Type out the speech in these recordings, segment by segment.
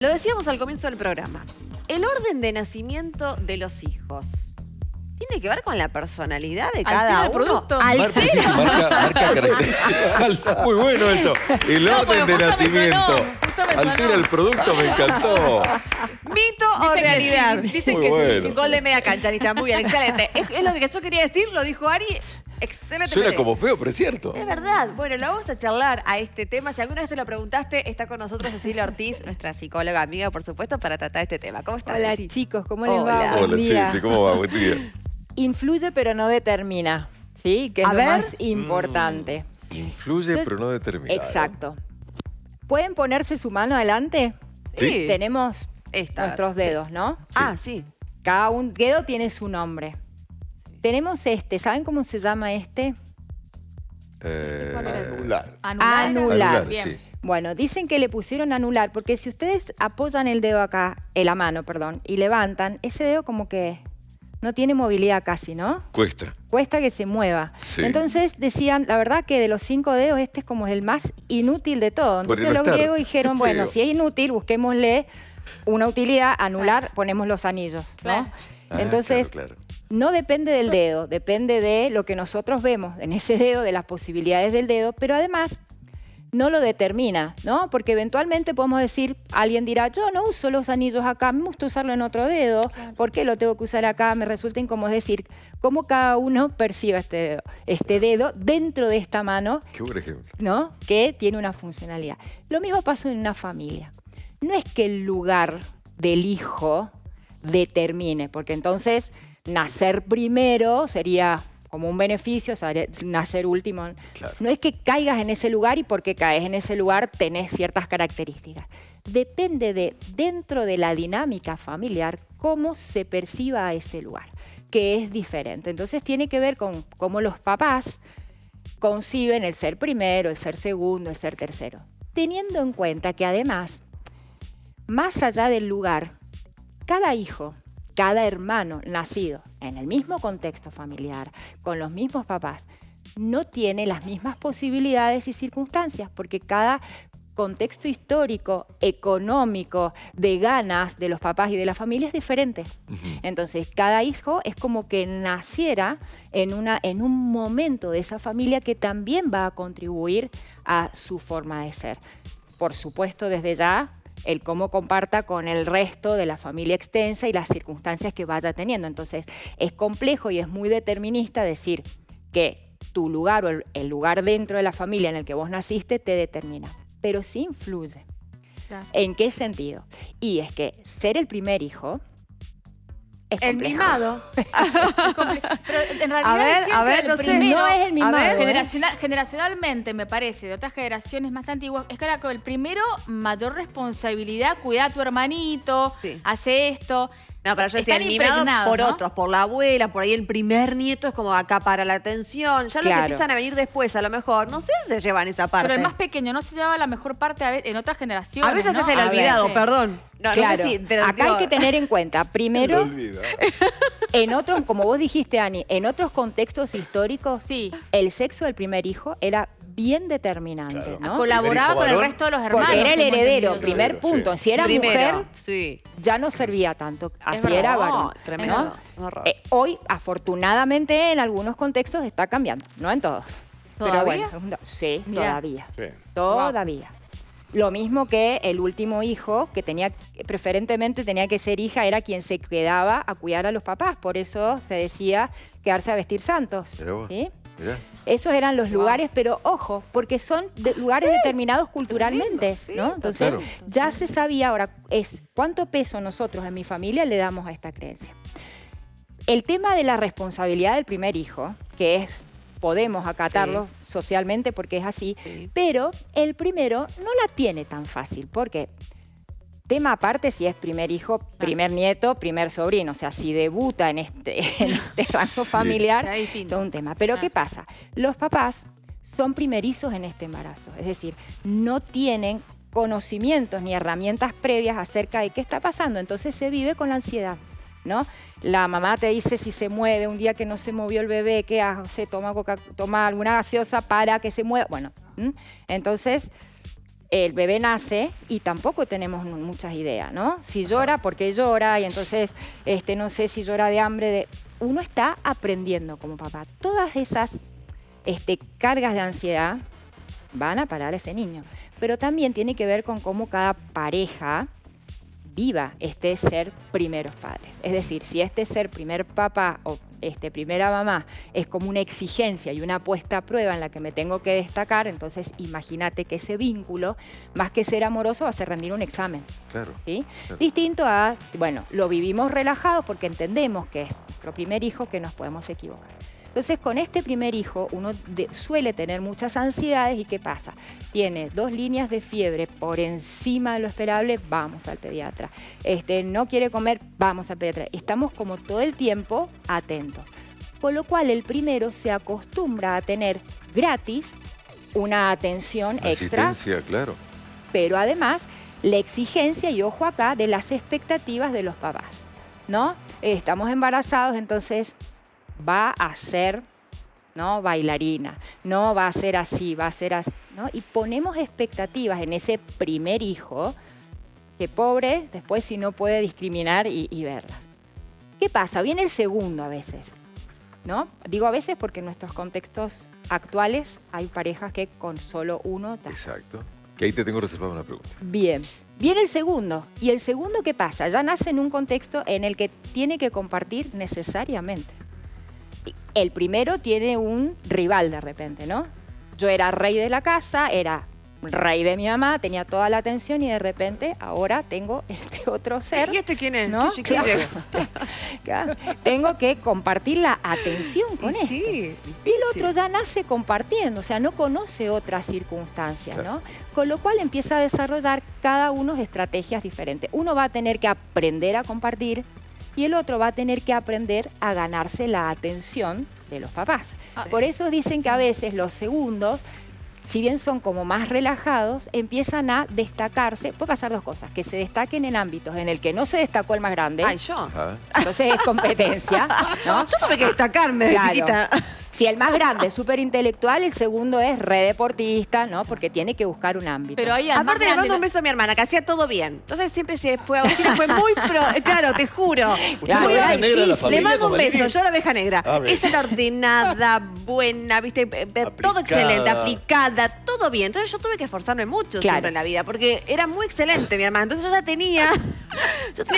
Lo decíamos al comienzo del programa. El orden de nacimiento de los hijos tiene que ver con la personalidad de cada uno. Producto. Marca características. Muy bueno eso. El orden de nacimiento. Altera el producto, me encantó. ¿Mito o Dicen que realidad? sí. Dicen Muy que bueno. sí. Gol de media cancha, Anita. Muy bien, excelente. Es lo que yo quería decir, lo dijo Ari. Excelente. Suena como feo, pero es cierto. Es verdad. Bueno, lo vamos a charlar a este tema. Si alguna vez te lo preguntaste, está con nosotros Cecilia Ortiz, nuestra psicóloga amiga, por supuesto, para tratar este tema. ¿Cómo estás, Hola Ceci? chicos, ¿cómo les Hola. va? Buen Hola, día. sí, ¿cómo va? Buen día. Influye pero no determina, ¿sí? Que es A lo ver. más importante. Influye, Yo- pero no determina. Exacto. ¿Pueden ponerse su mano adelante? Sí. Tenemos Esta. nuestros dedos, ¿no? Ah, sí. Cada un dedo tiene su nombre. Tenemos este, ¿saben cómo se llama este? Anular. Anular. Bien. Sí. Bueno, dicen que le pusieron anular porque si ustedes apoyan el dedo acá, la mano, perdón, y levantan, ese dedo como que no tiene movilidad casi, ¿no? Cuesta. Cuesta que se mueva. Sí. Entonces decían, la verdad que de los 5 dedos este es como el más inútil de todo. Por Entonces no los estar. griegos dijeron, Qué bueno, feo. si es inútil, busquémosle una utilidad, anular, ponemos los anillos, ¿no? Claro. Entonces, Claro, claro. no depende del dedo, depende de lo que nosotros vemos en ese dedo, de las posibilidades del dedo, pero además no lo determina, ¿no? Porque eventualmente podemos decir, alguien dirá, yo no uso los anillos acá, me gusta usarlo en otro dedo, ¿por qué lo tengo que usar acá? Me resulta incómodo. Es decir, cómo cada uno percibe este dedo dentro de esta mano, Qué buen ejemplo. ¿no? Que tiene una funcionalidad. Lo mismo pasa en una familia. No es que el lugar del hijo determine, porque entonces nacer primero sería como un beneficio, nacer último. Claro. No es que caigas en ese lugar y porque caes en ese lugar tenés ciertas características. Depende de, dentro de la dinámica familiar, cómo se perciba ese lugar, que es diferente. Entonces tiene que ver con cómo los papás conciben el ser primero, el ser segundo, el ser tercero. Teniendo en cuenta que además, más allá del lugar, cada hijo, cada hermano nacido en el mismo contexto familiar, con los mismos papás, no tiene las mismas posibilidades y circunstancias, porque cada contexto histórico, económico, de ganas de los papás y de la familia es diferente. Entonces, cada hijo es como que naciera en un momento de esa familia que también va a contribuir a su forma de ser. Por supuesto, desde ya, el cómo comparta con el resto de la familia extensa y las circunstancias que vaya teniendo. Entonces, es complejo y es muy determinista decir que tu lugar o el lugar dentro de la familia en el que vos naciste te determina, pero sí influye. Claro. ¿En qué sentido? Y es que ser el primer hijo es El complejo. mimado. Pero en realidad A ver, el no sé. primero, No es el mimado, ver. generacionalmente, me parece, de otras generaciones más antiguas, es que era con el primero mayor responsabilidad, cuida a tu hermanito, Sí. hace esto. No, pero yo decía, Están el mimado impregnados, por ¿no? otros, por la abuela, por ahí el primer nieto es como acá para la atención. Ya los que Claro. empiezan a venir después, a lo mejor, no sé si se llevan esa parte. Pero el más pequeño no se llevaba la mejor parte en otras generaciones. a veces ¿no? es el A ver, olvidado, sí. perdón. No, Claro, no sé si, pero acá digo, hay que tener en cuenta, primero, olvida. en otros, como vos dijiste, Ani, en otros contextos históricos, Sí. el sexo del primer hijo era bien determinante, Claro. ¿no? Colaboraba con el varón, resto de los hermanos. Porque era el tengo heredero, entendido. primer Sí. punto. Si era primero, mujer, sí. ya no servía tanto. Así verdad. era No, varón. tremendo. ¿no? Un horror. Hoy, afortunadamente, en algunos contextos está cambiando, no en todos. ¿Todavía? Pero bueno, sí, Mirá. todavía. Sí. Todavía. Lo mismo que el último hijo, que preferentemente tenía que ser hija, era quien se quedaba a cuidar a los papás. Por eso se decía quedarse a vestir santos. Mirá vos. ¿Sí? Mirá. Esos eran los lugares, pero ojo, porque son lugares determinados culturalmente, sí, ¿no? Entonces, claro. ya se sabía ahora cuánto peso nosotros en mi familia le damos a esta creencia. El tema de la responsabilidad del primer hijo, que es, podemos acatarlo socialmente porque es así, Sí. pero el primero no la tiene tan fácil, porque tema aparte si es primer hijo, primer nieto, primer sobrino, o sea, si debuta en este rango familiar, Está distinto. todo un tema. Pero Sí. ¿qué pasa? Los papás son primerizos en este embarazo, es decir, no tienen conocimientos ni herramientas previas acerca de qué está pasando, entonces se vive con la ansiedad, ¿no? La mamá te dice si se mueve un día que no se movió el bebé, ¿qué hace? Toma alguna gaseosa para que se mueva. Bueno, entonces el bebé nace y tampoco tenemos muchas ideas, ¿no? Si llora, ¿por qué llora? Y entonces, no sé si llora de hambre. Uno está aprendiendo como papá. Todas esas cargas de ansiedad van a parar a ese niño. Pero también tiene que ver con cómo cada pareja viva ser primeros padres. Es decir, si ser primer papá o primera mamá es como una exigencia y una puesta a prueba en la que me tengo que destacar, entonces imagínate que ese vínculo, más que ser amoroso, va a ser rendir un examen. Claro. ¿Sí? Claro. Distinto a, bueno, lo vivimos relajados porque entendemos que es nuestro primer hijo, que nos podemos equivocar. Entonces, con este primer hijo, uno suele tener muchas ansiedades. ¿Y qué pasa? Tiene 2 líneas de fiebre por encima de lo esperable, vamos al pediatra. No quiere comer, vamos al pediatra. Estamos como todo el tiempo atentos. Con lo cual, el primero se acostumbra a tener gratis una atención extra. Asistencia, claro. Pero además, la exigencia, y ojo acá, de las expectativas de los papás, ¿no? Estamos embarazados, entonces va a ser, ¿no?, bailarina, no va a ser así, va a ser así, ¿no? Y ponemos expectativas en ese primer hijo, que pobre, después si no puede discriminar y verlas. ¿Qué pasa? Viene el segundo a veces, ¿no? Digo a veces porque en nuestros contextos actuales hay parejas que con solo uno... Exacto. Que ahí te tengo reservada una pregunta. Bien. Viene el segundo. ¿Y el segundo qué pasa? Ya nace en un contexto en el que tiene que compartir necesariamente. El primero tiene un rival de repente, ¿no? Yo era rey de la casa, era rey de mi mamá, tenía toda la atención y de repente ahora tengo este otro ser. ¿Y quién es? ¿No? ¿Qué Claro. Claro. Tengo que compartir la atención con este. Sí. Y el otro ya nace compartiendo, o sea, no conoce otras circunstancias, Claro. ¿no? Con lo cual empieza a desarrollar cada uno estrategias diferentes. Uno va a tener que aprender a compartir y el otro va a tener que aprender a ganarse la atención de los papás. Por eso dicen que a veces los segundos, si bien son como más relajados, empiezan a destacarse. Puede pasar 2 cosas, que se destaquen en ámbitos en el que no se destacó el más grande, Ay, yo. Ajá. entonces es competencia, ¿no? Yo tuve que destacarme de Claro. chiquita. Si el más grande es súper intelectual, el segundo es re deportista, ¿no? Porque tiene que buscar un ámbito. Pero ahí al más Aparte le grande mando un beso a mi hermana, que hacía todo bien. Entonces siempre fue muy claro, te juro. ¿Usted es la oveja negra de la familia? Le mando un como beso, dije? yo la oveja negra. Ah, bien. Ella era ordenada, buena, viste, todo excelente, aplicada, todo bien. Entonces yo tuve que esforzarme mucho Claro. siempre en la vida, porque era muy excelente mi hermana. Entonces yo ya tenía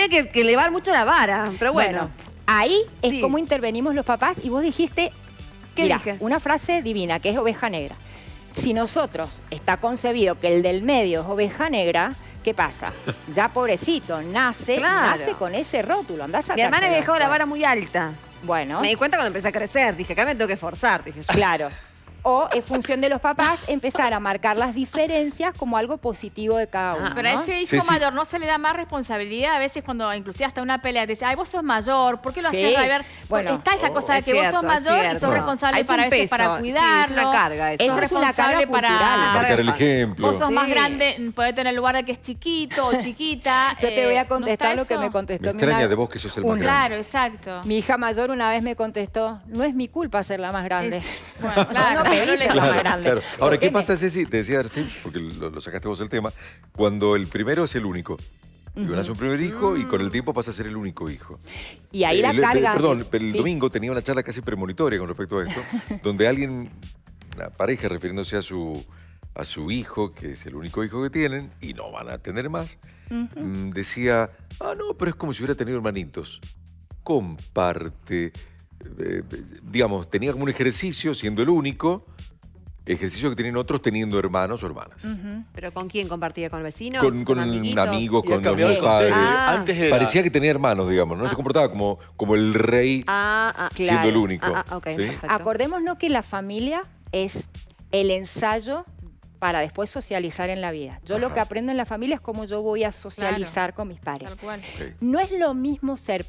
que elevar mucho la vara. Pero bueno. Ahí es Sí. como intervenimos los papás y vos dijiste, ¿Qué mira, dije? una frase divina que es oveja negra. Si nosotros está concebido que el del medio es oveja negra, ¿qué pasa? Ya pobrecito, nace Claro. con ese rótulo. Andás a Mi hermana sacárselo me dejó la después. vara muy alta. Bueno, Me di cuenta cuando empecé a crecer. Dije, acá me tengo que esforzar. Dije yo. claro. O en función de los papás, empezar a marcar las diferencias como algo positivo de cada uno. Pero a ¿no? ese hijo Sí, sí. mayor no se le da más responsabilidad a veces cuando inclusive hasta una pelea te dice, ay, vos sos mayor, ¿por qué lo Sí. haces Raver? Bueno, está esa cosa de es que vos cierto, sos es mayor y cierto. sos responsable Es un para veces peso, para sí, es cuidarlo. una carga eso. Eso Sos es una responsable carga para cultural. Marcar el ejemplo. Vos sos más Sí. grande, podés tener el lugar de que es chiquito o chiquita. Yo te voy a ¿no contestar está lo que eso? me Me contestó mi extraña madre. de vos que sos el más Una. grande. Claro, exacto. Mi hija mayor una vez me contestó, no es mi culpa ser la más grande. Bueno, claro, No me pero dice le- la más Claro, grande. claro. Ahora, ¿Por ¿qué qué pasa, Ceci? Te decía, sí, porque lo sacaste vos el tema, cuando el primero es el único. Y uno hace un primer hijo y con el tiempo pasa a ser el único hijo. Y ahí la carga. Perdón, pero el Sí. domingo tenía una charla casi premonitoria con respecto a esto, donde alguien, una pareja refiriéndose a su hijo, que es el único hijo que tienen, y no van a tener más, decía, no, pero es como si hubiera tenido hermanitos. Comparte. Digamos, tenía como un ejercicio, siendo el único, ejercicio que tienen otros teniendo hermanos o hermanas. ¿Pero con quién compartía? ¿Con vecinos? Con un amiguitos? amigo, Y ha con cambiado un el padre. contexto. Ah. Antes era... Parecía que tenía hermanos, digamos, ¿no? Se comportaba como el rey siendo claro. el único. Ok, ¿sí? perfecto. Acordémonos que la familia es el ensayo para después socializar en la vida. Yo lo Ajá. que aprendo en la familia es cómo yo voy a socializar con mis pares. Tal cual. Ok. No es lo mismo ser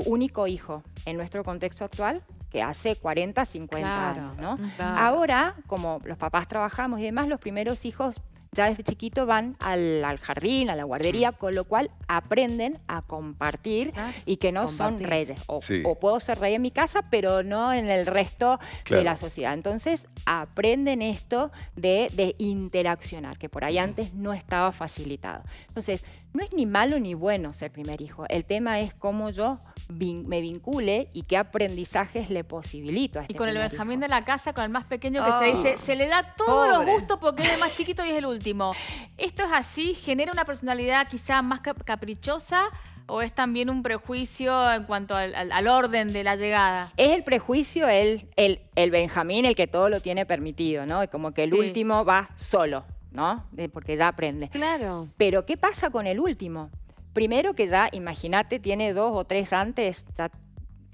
único hijo en nuestro contexto actual que hace 40, 50 Claro. años, ¿no? Claro. Ahora, como los papás trabajamos y demás, los primeros hijos ya desde chiquito van al jardín, a la guardería, con lo cual aprenden a compartir y que no son reyes. O puedo ser rey en mi casa, pero no en el resto de la sociedad. Entonces aprenden esto de interaccionar, que por ahí antes no estaba facilitado. Entonces, no es ni malo ni bueno ser primer hijo. El tema es cómo yo me vincule y qué aprendizajes le posibilito a este Y con el primer Benjamín hijo. de la casa, con el más pequeño, que se dice, se le da todos los gustos porque es el más chiquito y es el último. ¿Esto es así? ¿Genera una personalidad quizá más caprichosa o es también un prejuicio en cuanto al orden de la llegada? Es el prejuicio, el Benjamín, el que todo lo tiene permitido, ¿no? Y como que el último va solo, ¿no? Porque ya aprende. Claro. Pero ¿qué pasa con el último? Primero que ya, imagínate, tiene 2 o 3 antes, está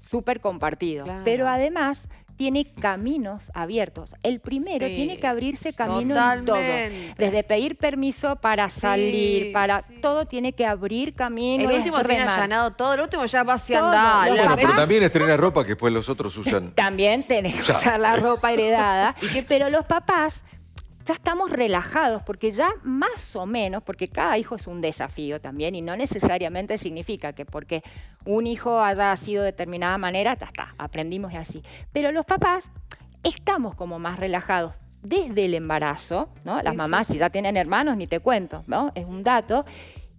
súper compartido. Claro. Pero además tiene caminos abiertos. El primero tiene que abrirse camino en todo. Desde pedir permiso para salir, todo tiene que abrir camino. El último tiene allanado todo, el último ya va hacia andar. Pero también estrena ropa que después los otros usan. También tenés que usar la ropa heredada. Pero los papás ya estamos relajados porque ya más o menos, porque cada hijo es un desafío también y no necesariamente significa que porque un hijo haya sido de determinada manera, ya está, aprendimos y así. Pero los papás estamos como más relajados desde el embarazo, ¿no? Las mamás, si ya tienen hermanos, ni te cuento, ¿no? Es un dato.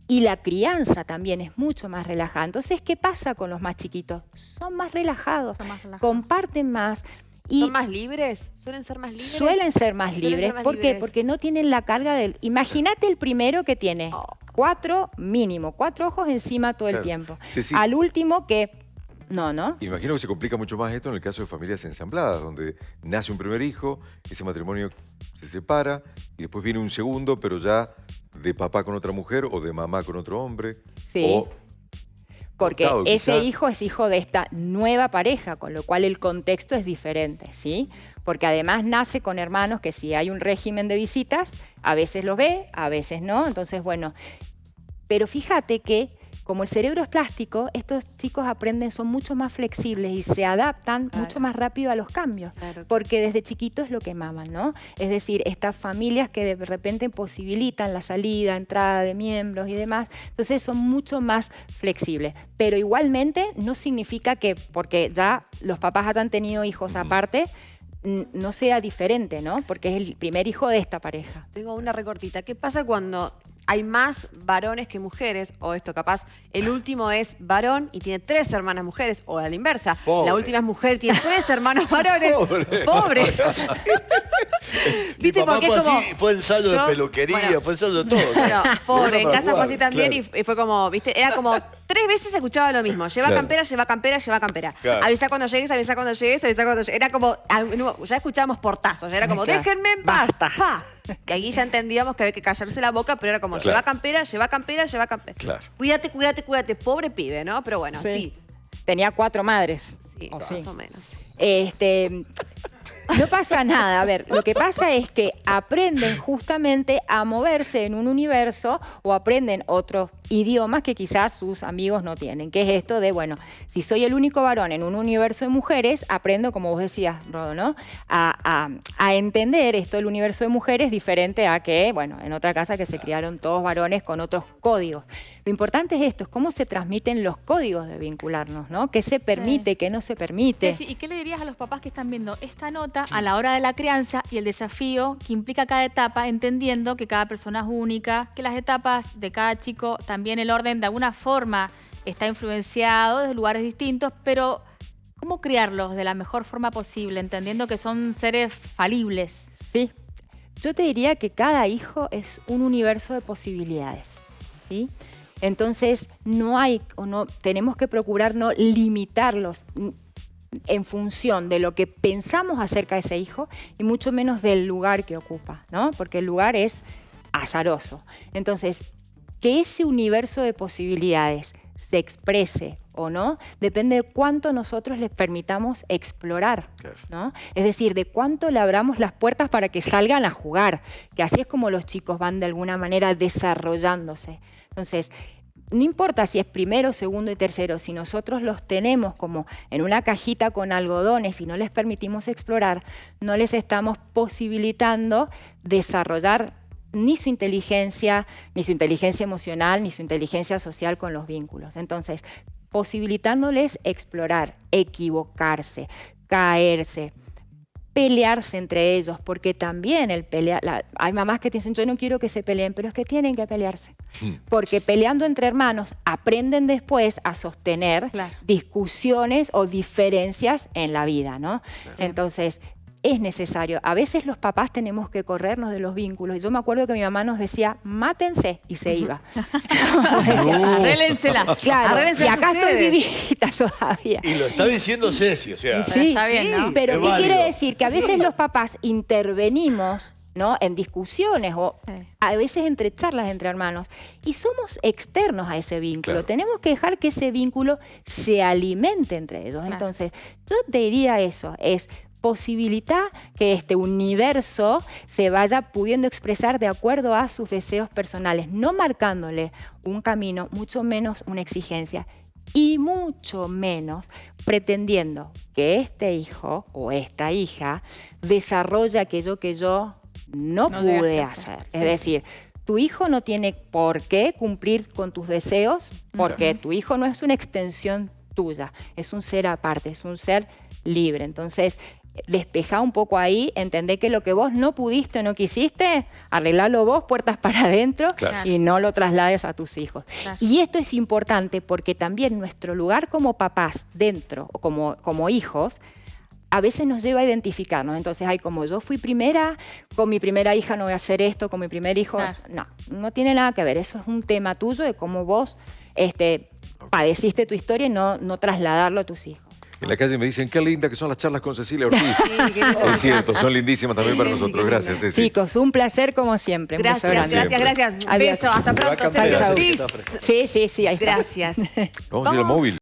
Y la crianza también es mucho más relajada. Entonces, ¿qué pasa con los más chiquitos? Son más relajados, comparten más. Y ¿son más libres? ¿Suelen ser más libres? Suelen ser más libres. ¿Por qué? Porque no tienen la carga del... Imagínate el primero que tiene 4 ojos encima todo el tiempo. Al último que... No. Imagino que se complica mucho más esto en el caso de familias ensambladas, donde nace un primer hijo, ese matrimonio se separa y después viene un segundo, pero ya de papá con otra mujer o de mamá con otro hombre. O porque ese hijo es hijo de esta nueva pareja, con lo cual el contexto es diferente, ¿sí? Porque además nace con hermanos que si hay un régimen de visitas, a veces los ve, a veces no. Entonces, bueno, pero fíjate que como el cerebro es plástico, estos chicos aprenden, son mucho más flexibles y se adaptan mucho más rápido a los cambios, porque desde chiquitos es lo que maman, ¿no? Es decir, estas familias que de repente posibilitan la salida, entrada de miembros y demás, entonces son mucho más flexibles. Pero igualmente no significa que porque ya los papás hayan tenido hijos aparte, no sea diferente, ¿no? Porque es el primer hijo de esta pareja. Tengo una recortita. ¿Qué pasa cuando hay más varones que mujeres? O esto capaz, el último es varón y tiene 3 hermanas mujeres, o a la inversa. Pobre. La última es mujer y tiene 3 hermanos varones. Pobre. Mi papá porque fue como, así, fue ensayo de peluquería, fue ensayo de todo. Bueno, pobre, en casa fue así Claro. también y fue como, ¿viste? Era como 3 veces escuchaba lo mismo. Lleva campera, lleva campera, lleva campera. Claro. Avisa cuando llegues, avisa cuando llegues, avisa cuando llegues. Era como, ya escuchábamos portazos. Ya era como, déjenme en paz. ¡Fa! Que aquí ya entendíamos que había que callarse la boca, pero era como, lleva campera, lleva campera, lleva campera. Claro. Cuídate, cuídate, cuídate. Pobre pibe, ¿no? Pero bueno, sí. Tenía 4 madres. Sí, ¿O más sí? o menos. No pasa nada. A ver, lo que pasa es que aprenden justamente a moverse en un universo o aprenden otros idiomas que quizás sus amigos no tienen, que es esto de, bueno, si soy el único varón en un universo de mujeres, aprendo, como vos decías, Rodo, ¿no? A entender esto del universo de mujeres diferente a que, bueno, en otra casa que se criaron todos varones con otros códigos. Lo importante es esto, es cómo se transmiten los códigos de vincularnos, ¿no? ¿Qué se permite, qué no se permite? Ceci, ¿y qué le dirías a los papás que están viendo esta nota a la hora de la crianza y el desafío que implica cada etapa, entendiendo que cada persona es única, que las etapas de cada chico, también el orden de alguna forma está influenciado desde lugares distintos, pero ¿cómo criarlos de la mejor forma posible, entendiendo que son seres falibles? Sí, yo te diría que cada hijo es un universo de posibilidades, ¿sí? Entonces tenemos que procurar no limitarlos en función de lo que pensamos acerca de ese hijo y mucho menos del lugar que ocupa, ¿no? Porque el lugar es azaroso. Entonces, que ese universo de posibilidades se exprese o no, depende de cuánto nosotros les permitamos explorar, ¿no? Es decir, de cuánto le abramos las puertas para que salgan a jugar, que así es como los chicos van de alguna manera desarrollándose. Entonces, no importa si es primero, segundo y tercero, si nosotros los tenemos como en una cajita con algodones y no les permitimos explorar, no les estamos posibilitando desarrollar ni su inteligencia emocional, ni su inteligencia social con los vínculos. Entonces, posibilitándoles explorar, equivocarse, caerse, pelearse entre ellos, porque también hay mamás que dicen, yo no quiero que se peleen, pero es que tienen que pelearse. Porque peleando entre hermanos aprenden después a sostener discusiones o diferencias en la vida, ¿no? Entonces, es necesario. A veces los papás tenemos que corrernos de los vínculos. Y yo me acuerdo que mi mamá nos decía, mátense, y se iba. Arréglenselas. Claro, y acá estoy vivita todavía. Y lo está diciendo Ceci, o sea. Sí, está bien, ¿no? Pero Es ¿qué válido. quiere decir? Que a veces los papás intervenimos, ¿no?, en discusiones o a veces entre charlas entre hermanos y somos externos a ese vínculo. Claro. Tenemos que dejar que ese vínculo se alimente entre ellos. Entonces, yo te diría eso, es posibilitar que este universo se vaya pudiendo expresar de acuerdo a sus deseos personales, no marcándole un camino, mucho menos una exigencia y mucho menos pretendiendo que este hijo o esta hija desarrolle aquello que yo no pude hacer. Es decir, tu hijo no tiene por qué cumplir con tus deseos porque tu hijo no es una extensión tuya, es un ser aparte, es un ser libre. Entonces, despejá un poco ahí, entendé que lo que vos no pudiste o no quisiste, arreglalo vos, puertas para adentro, y no lo traslades a tus hijos. Y esto es importante porque también nuestro lugar como papás dentro o como hijos a veces nos lleva a identificarnos. Entonces, como yo fui primera, con mi primera hija no voy a hacer esto, con mi primer hijo, no tiene nada que ver. Eso es un tema tuyo de cómo vos padeciste tu historia y no trasladarlo a tus hijos. En la calle me dicen, qué linda que son las charlas con Cecilia Ortiz. Es cierto, son lindísimas también para nosotros. Gracias, Ceci. Chicos, un placer como siempre. Gracias. Un Adiós. beso. Hasta pronto. Va a cambiar, Ceci. Ceci, que está fresca. Sí, ahí está. Gracias. Vamos a ir al móvil.